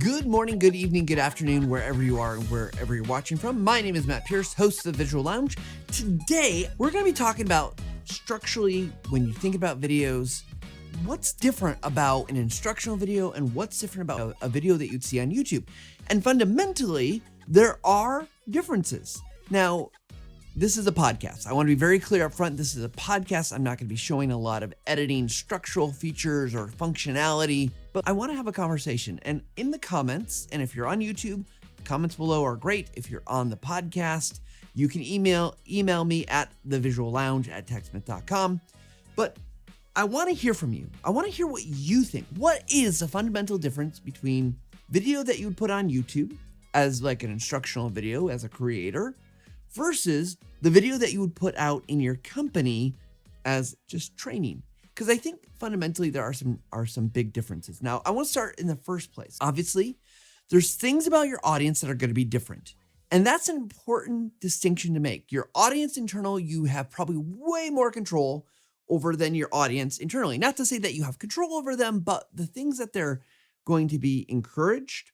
Good morning, good evening, good afternoon, wherever you are and wherever you're watching from. My name is Matt Pierce, host of the Visual Lounge. Today, we're going to be talking about structurally, when you think about videos, what's different about an instructional video and what's different about a video that you'd see on YouTube. And fundamentally, there are differences. Now, this is a podcast. I want to be very clear up front. This is a podcast. I'm not going to be showing a lot of editing structural features or functionality, but I want to have a conversation. And in the comments, and if you're on YouTube, the comments below are great. If you're on the podcast, you can email me at thevisuallounge@techsmith.com. But I want to hear from you. I want to hear what you think. What is the fundamental difference between video that you would put on YouTube as like an instructional video as a creator versus the video that you would put out in your company as just training? Because I think fundamentally there are some big differences. Now, I want to start in the first place. Obviously, there's things about your audience that are going to be different. And that's an important distinction to make. Your audience internal, you have probably way more control over than your audience internally. Not to say that you have control over them, but the things that they're going to be encouraged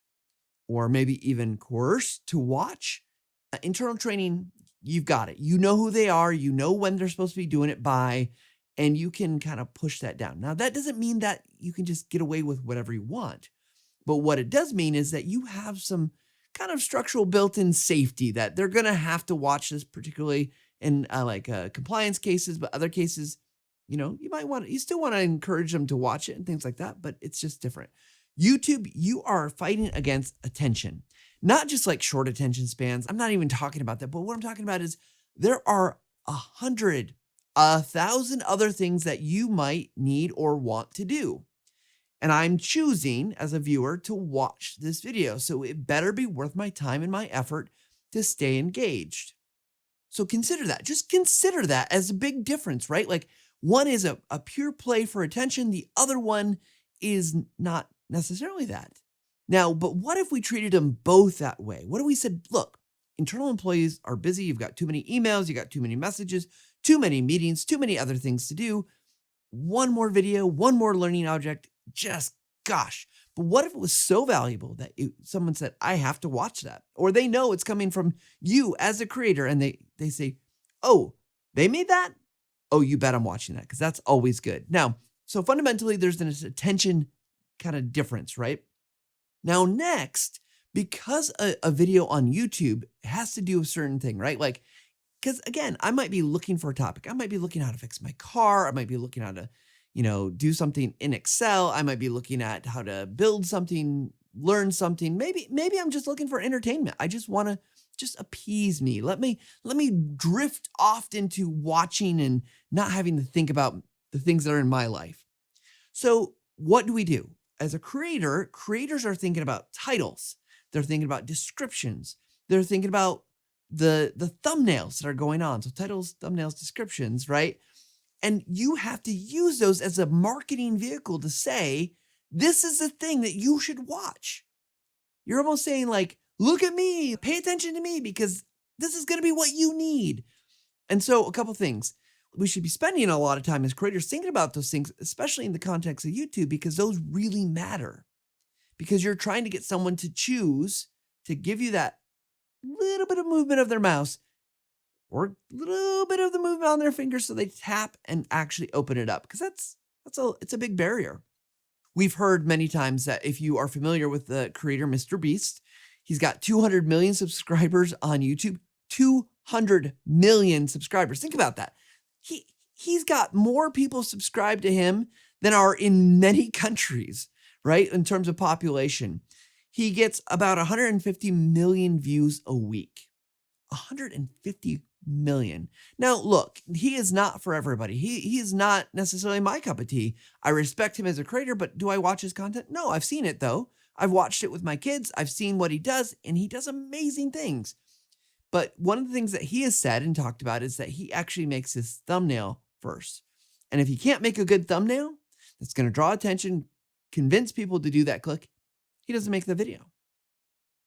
or maybe even coerced to watch, internal training, you've got it. You know who they are. You know when they're supposed to be doing it by, and you can kind of push that down. Now, that doesn't mean that you can just get away with whatever you want. But what it does mean is that you have some kind of structural built-in safety that they're going to have to watch this, particularly in compliance cases, but other cases, you still want to encourage them to watch it and things like that, but it's just different. YouTube, you are fighting against attention. Not just like short attention spans. I'm not even talking about that. But what I'm talking about is there are 100, 1,000 other things that you might need or want to do. And I'm choosing as a viewer to watch this video. So it better be worth my time and my effort to stay engaged. So consider that. Just consider that as a big difference, right? Like one is a pure play for attention. The other one is not necessarily that. Now, but what if we treated them both that way? What if we said, look, internal employees are busy. You've got too many emails. You got too many messages, too many meetings, too many other things to do. One more video, one more learning object, just gosh. But what if it was so valuable that someone said, I have to watch that? Or they know it's coming from you as a creator and they say, oh, they made that? Oh, you bet I'm watching that because that's always good. Now, so fundamentally, there's an attention kind of difference, right? Now, next, because a video on YouTube has to do a certain thing, right? Like, because again, I might be looking for a topic. I might be looking how to fix my car. I might be looking how to, do something in Excel. I might be looking at how to build something, learn something. Maybe I'm just looking for entertainment. I just want to just appease me. Let me drift off into watching and not having to think about the things that are in my life. So what do? As a creator, creators are thinking about titles. They're thinking about descriptions. They're thinking about the thumbnails that are going on. So titles, thumbnails, descriptions, right? And you have to use those as a marketing vehicle to say, this is the thing that you should watch. You're almost saying like, look at me, pay attention to me because this is going to be what you need. And so a couple things. We should be spending a lot of time as creators thinking about those things, especially in the context of YouTube, because those really matter. Because you're trying to get someone to choose to give you that little bit of movement of their mouse or a little bit of the movement on their fingers so they tap and actually open it up. Because it's a big barrier. We've heard many times that if you are familiar with the creator Mr. Beast, he's got 200 million subscribers on YouTube. 200 million subscribers. Think about that. He's got more people subscribed to him than are in many countries, right? In terms of population. He gets about 150 million views a week. 150 million. Now, look, he is not for everybody. He is not necessarily my cup of tea. I respect him as a creator, but do I watch his content? No, I've seen it though. I've watched it with my kids. I've seen what he does, and he does amazing things. But one of the things that he has said and talked about is that he actually makes his thumbnail first. And if he can't make a good thumbnail that's going to draw attention, convince people to do that click, he doesn't make the video.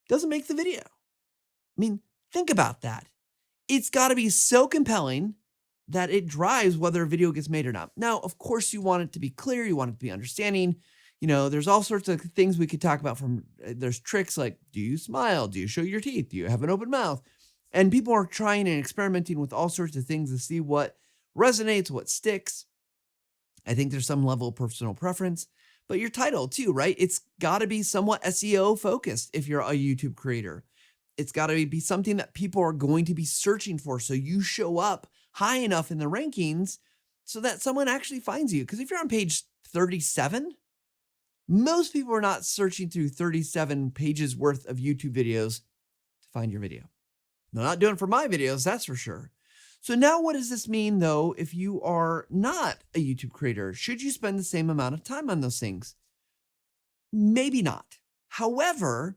Doesn't make the video. I mean, think about that. It's got to be so compelling that it drives whether a video gets made or not. Now, of course, you want it to be clear. You want it to be understanding. There's all sorts of things we could talk about there's tricks like, do you smile? Do you show your teeth? Do you have an open mouth? And people are trying and experimenting with all sorts of things to see what resonates, what sticks. I think there's some level of personal preference, but your title too, right? It's got to be somewhat SEO focused if you're a YouTube creator. It's got to be something that people are going to be searching for. So you show up high enough in the rankings so that someone actually finds you. Because if you're on page 37, most people are not searching through 37 pages worth of YouTube videos to find your video. They're not doing it for my videos, that's for sure. So now what does this mean though if you are not a YouTube creator? Should you spend the same amount of time on those things? Maybe not. However,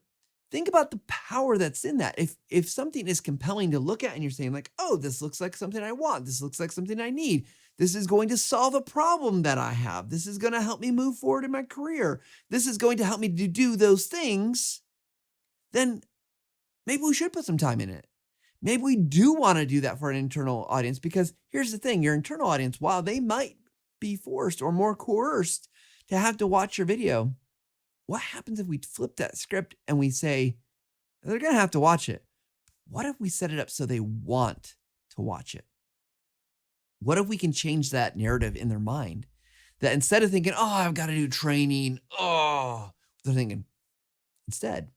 think about the power that's in that. If something is compelling to look at and you're saying like, oh, this looks like something I want. This looks like something I need. This is going to solve a problem that I have. This is going to help me move forward in my career. This is going to help me to do those things. Then maybe we should put some time in it. Maybe we do want to do that for an internal audience, because here's the thing, your internal audience, while they might be forced or more coerced to have to watch your video, what happens if we flip that script and we say, they're going to have to watch it? What if we set it up so they want to watch it? What if we can change that narrative in their mind? That instead of thinking, oh, I've got to do training, they're thinking, instead,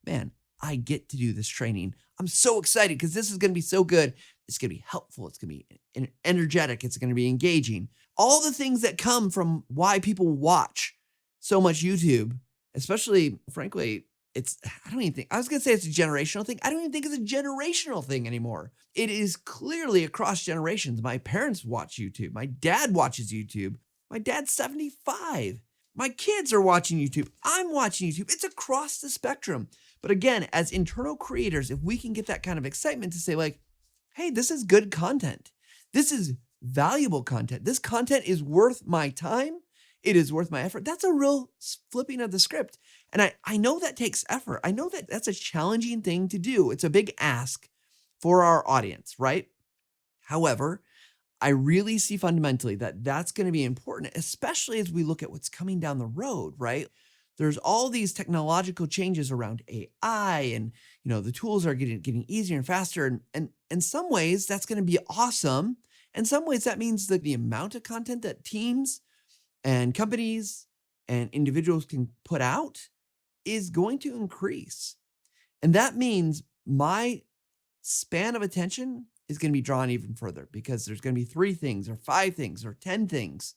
man, I get to do this training. I'm so excited because this is going to be so good. It's going to be helpful. It's going to be energetic. It's going to be engaging. All the things that come from why people watch so much YouTube, especially, frankly, I was going to say it's a generational thing. I don't even think it's a generational thing anymore. It is clearly across generations. My parents watch YouTube. My dad watches YouTube. My dad's 75. My kids are watching YouTube. I'm watching YouTube. It's across the spectrum. But again, as internal creators, if we can get that kind of excitement to say like, hey, this is good content. This is valuable content. This content is worth my time. It is worth my effort. That's a real flipping of the script. And I know that takes effort. I know that that's a challenging thing to do. It's a big ask for our audience, right? However, I really see fundamentally that that's going to be important, especially as we look at what's coming down the road, right? There's all these technological changes around AI, and the tools are getting easier and faster. And in some ways, that's going to be awesome. In some ways, that means that the amount of content that teams and companies and individuals can put out is going to increase. And that means my span of attention is going to be drawn even further, because there's going to be 3 things or 5 things or 10 things,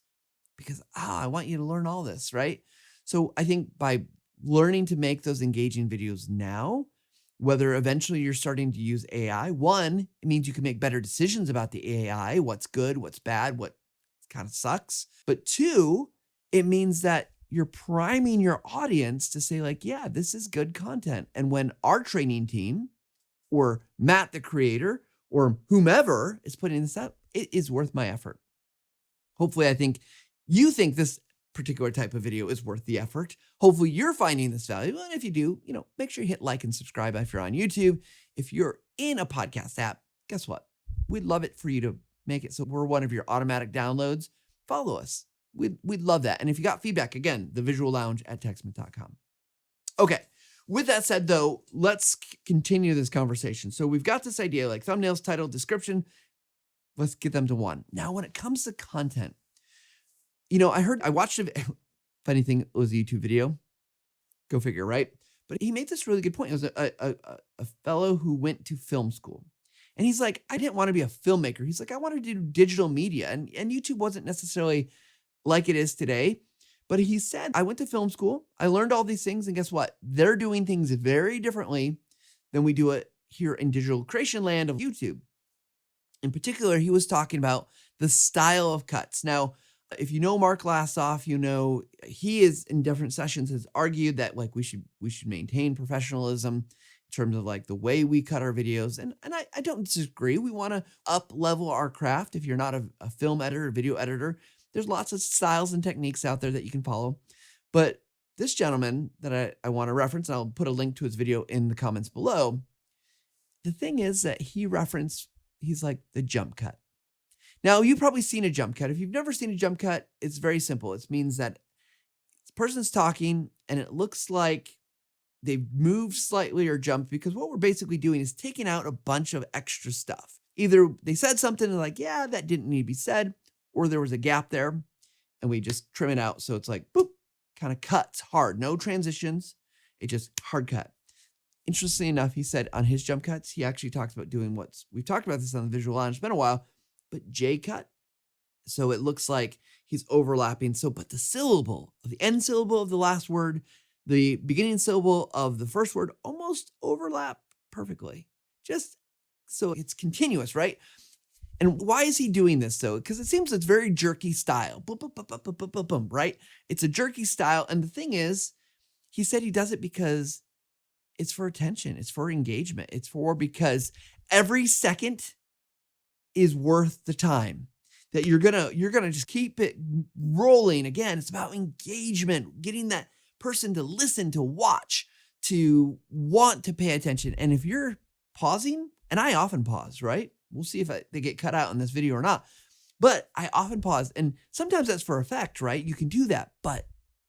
because I want you to learn all this, right? So I think by learning to make those engaging videos now, whether eventually you're starting to use AI, 1, it means you can make better decisions about the AI, what's good, what's bad, what kind of sucks. But 2, it means that you're priming your audience to say like, yeah, this is good content. And when our training team or Matt, the creator, or whomever is putting this up, it is worth my effort. Hopefully, I think you think this particular type of video is worth the effort. Hopefully you're finding this valuable. And if you do, make sure you hit like and subscribe if you're on YouTube. If you're in a podcast app, guess what? We'd love it for you to make it so we're one of your automatic downloads. Follow us. We'd love that. And if you got feedback, again, thevisuallounge@techsmith.com. Okay. With that said, though, let's continue this conversation. So we've got this idea like thumbnails, title, description. Let's get them to 1. Now, when it comes to content, I watched funny thing, it was a YouTube video. Go figure, right? But he made this really good point. It was a fellow who went to film school. And he's like, I didn't want to be a filmmaker. He's like, I wanted to do digital media. And YouTube wasn't necessarily like it is today. But he said, I went to film school. I learned all these things. And guess what? They're doing things very differently than we do it here in digital creation land of YouTube. In particular, he was talking about the style of cuts. Now, if you know Mark Lassoff, he is in different sessions has argued that like we should maintain professionalism in terms of like the way we cut our videos. And I don't disagree. We want to up level our craft. If you're not a film editor, a video editor, there's lots of styles and techniques out there that you can follow. But this gentleman that I want to reference, and I'll put a link to his video in the comments below. The thing is that he's like the jump cut. Now, you've probably seen a jump cut. If you've never seen a jump cut, it's very simple. It means that person's talking and it looks like they've moved slightly or jumped, because what we're basically doing is taking out a bunch of extra stuff. Either they said something and like, yeah, that didn't need to be said, or there was a gap there and we just trim it out. So it's like, boop, kind of cuts hard, no transitions. It just hard cut. Interestingly enough, he said on his jump cuts, he actually talks about doing we've talked about this on the Visual Lounge, it's been a while, but J cut. So it looks like he's overlapping. So, but the syllable of the end syllable of the last word, the beginning syllable of the first word almost overlap perfectly. Just so it's continuous, right? And why is he doing this though? Because it seems it's very jerky style. Boom, boom, boom, boom, boom, boom, boom, boom, right? It's a jerky style. And the thing is, he said he does it because it's for attention. It's for engagement. Because every second is worth the time that you're gonna just keep it rolling. Again, it's about engagement, getting that person to listen, to watch, to want to pay attention. And if you're pausing, and I often pause, right? We'll see if they get cut out in this video or not. But I often pause, and sometimes that's for effect, right? You can do that. But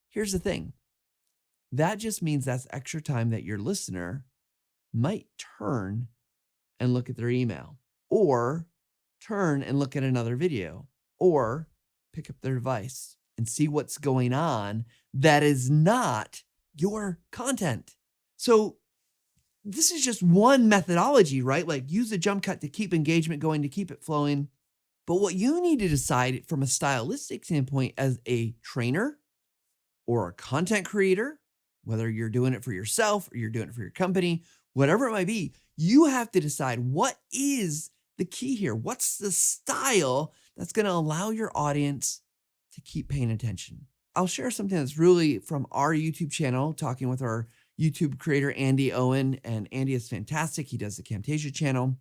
here's the thing. That just means that's extra time that your listener might turn and look at their email, or turn and look at another video, or pick up their device and see what's going on that is not your content. So this is just one methodology, right? Like use the jump cut to keep engagement going, to keep it flowing. But what you need to decide from a stylistic standpoint as a trainer or a content creator, whether you're doing it for yourself or you're doing it for your company, whatever it might be, you have to decide what is the key here. What's the style that's going to allow your audience to keep paying attention? I'll share something that's really from our YouTube channel, talking with our YouTube creator, Andy Owen, and Andy is fantastic. He does the Camtasia channel.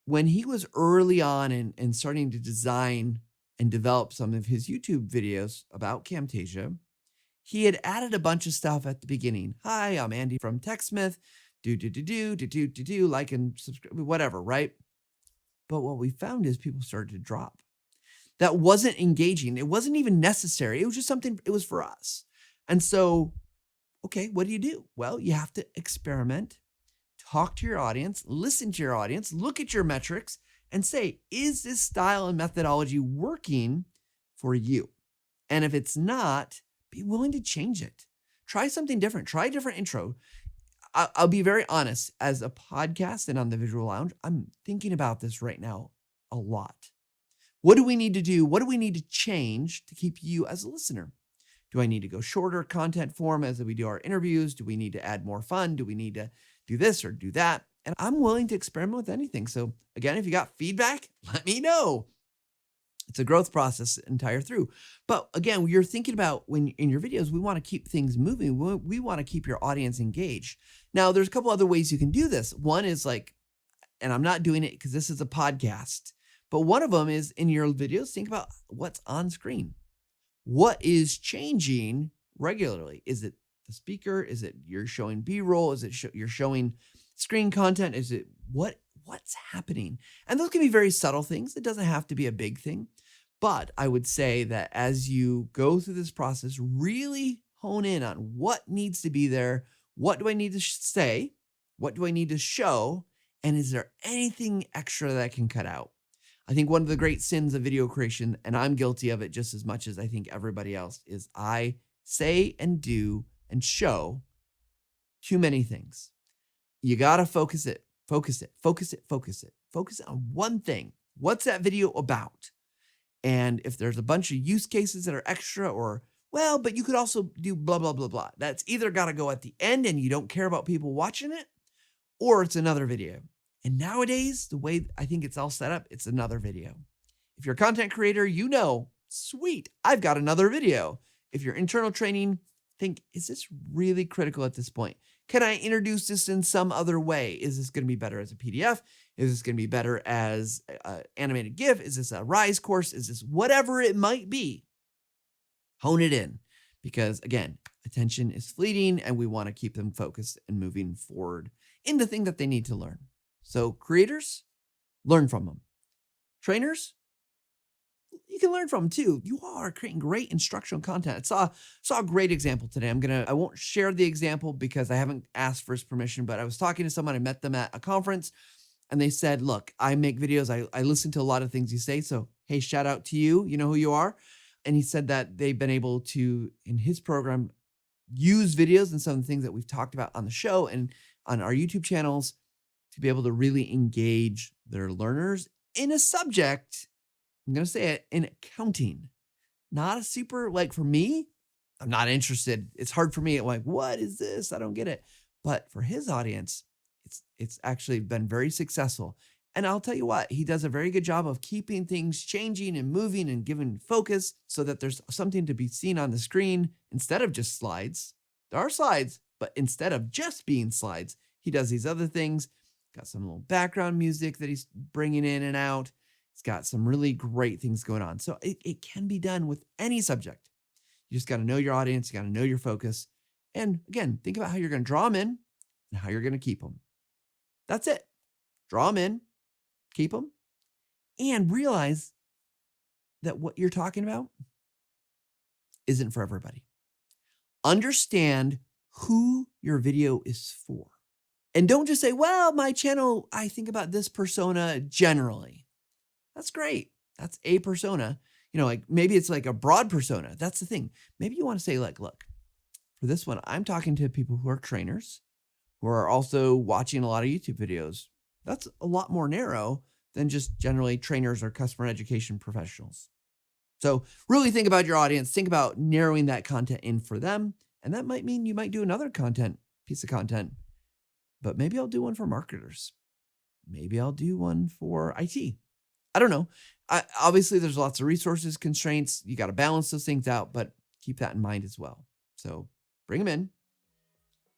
When he was early on and starting to design and develop some of his YouTube videos about Camtasia, he had added a bunch of stuff at the beginning. Hi, I'm Andy from TechSmith. Like and subscribe, whatever, right? But what we found is people started to drop. That wasn't engaging. It wasn't even necessary. It was just something, it was for us. And so, okay, what do? Well, you have to experiment, talk to your audience, listen to your audience, look at your metrics, and say, is this style and methodology working for you? And if it's not, be willing to change it. Try something different. Try a different intro. I'll be very honest, as a podcast and on the Visual Lounge, I'm thinking about this right now a lot. What do we need to do? What do we need to change to keep you as a listener? Do I need to go shorter content form as we do our interviews? Do we need to add more fun? Do we need to do this or do that? And I'm willing to experiment with anything. So again, if you got feedback, let me know. It's a growth process entire through. But again, you're thinking about when in your videos, we want to keep things moving. We want to keep your audience engaged. Now, there's a couple other ways you can do this. One is like, and I'm not doing it because this is a podcast, but one of them is in your videos, think about what's on screen. What is changing regularly? Is it the speaker? Is it you're showing B-roll? Is it you're showing screen content? Is it what's happening? And those can be very subtle things. It doesn't have to be a big thing. But I would say that as you go through this process, really hone in on what needs to be there. What do I need to say? What do I need to show? And is there anything extra that I can cut out? I think one of the great sins of video creation, and I'm guilty of it just as much as I think everybody else, is I say and do and show too many things. You got to focus it. Focus on one thing. What's that video about? And if there's a bunch of use cases that are extra but you could also do blah, blah, blah, blah. That's either got to go at the end and you don't care about people watching it, or it's another video. And nowadays, the way I think it's all set up, it's another video. If you're a content creator, sweet, I've got another video. If you're internal training, think, is this really critical at this point? Can I introduce this in some other way? Is this going to be better as a PDF? Is this going to be better as an animated GIF? Is this a Rise course? Is this whatever it might be? Hone it in, because again, attention is fleeting and we want to keep them focused and moving forward in the thing that they need to learn. So creators, learn from them. Trainers, you can learn from too. You all are creating great instructional content. I saw a great example today. I won't share the example because I haven't asked for his permission, but I was talking to someone. I met them at a conference and they said, look, I make videos. I listen to a lot of things you say. So, hey, shout out to you. You know who you are. And he said that they've been able to, in his program, use videos and some of the things that we've talked about on the show and on our YouTube channels to be able to really engage their learners in a subject. I'm going to say it, in accounting. Not a super, like for me, I'm not interested. It's hard for me. I'm like, what is this? I don't get it. But for his audience, it's actually been very successful. And I'll tell you what, he does a very good job of keeping things changing and moving and giving focus so that there's something to be seen on the screen instead of just slides. There are slides, but instead of just being slides, he does these other things. Got some little background music that he's bringing in and out. He's got some really great things going on. So it can be done with any subject. You just got to know your audience. You got to know your focus. And again, think about how you're going to draw them in and how you're going to keep them. That's it. Draw them in, keep them, and realize that what you're talking about isn't for everybody. Understand who your video is for. And don't just say, well, my channel, I think about this persona generally. That's great. That's a persona. Like maybe it's like a broad persona. That's the thing. Maybe you want to say like, look, for this one, I'm talking to people who are trainers, who are also watching a lot of YouTube videos. That's a lot more narrow than just generally trainers or customer education professionals. So really think about your audience. Think about narrowing that content in for them. And that might mean you might do another piece of content, but maybe I'll do one for marketers. Maybe I'll do one for IT. I don't know. Obviously, there's lots of resources, constraints. You got to balance those things out, but keep that in mind as well. So bring them in,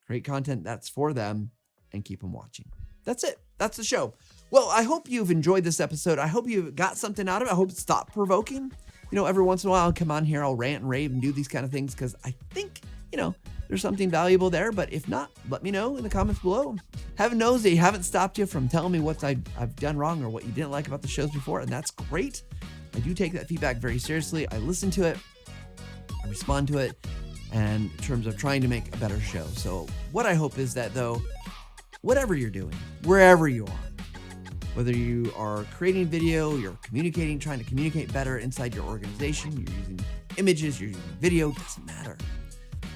create content that's for them, and keep them watching. That's it. That's the show. Well, I hope you've enjoyed this episode. I hope you got something out of it. I hope it's thought-provoking. Every once in a while, I'll come on here, I'll rant and rave and do these kind of things because I think, there's something valuable there. But if not, let me know in the comments below. Heaven knows they haven't stopped you from telling me what I've done wrong or what you didn't like about the shows before, and that's great. I do take that feedback very seriously. I listen to it, I respond to it, and in terms of trying to make a better show. So what I hope is that, though, whatever you're doing, wherever you are, whether you are creating video, you're communicating, trying to communicate better inside your organization, you're using images, you're using video, doesn't matter.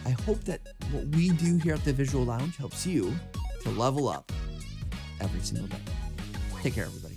I hope that what we do here at the Visual Lounge helps you to level up every single day. Take care, everybody.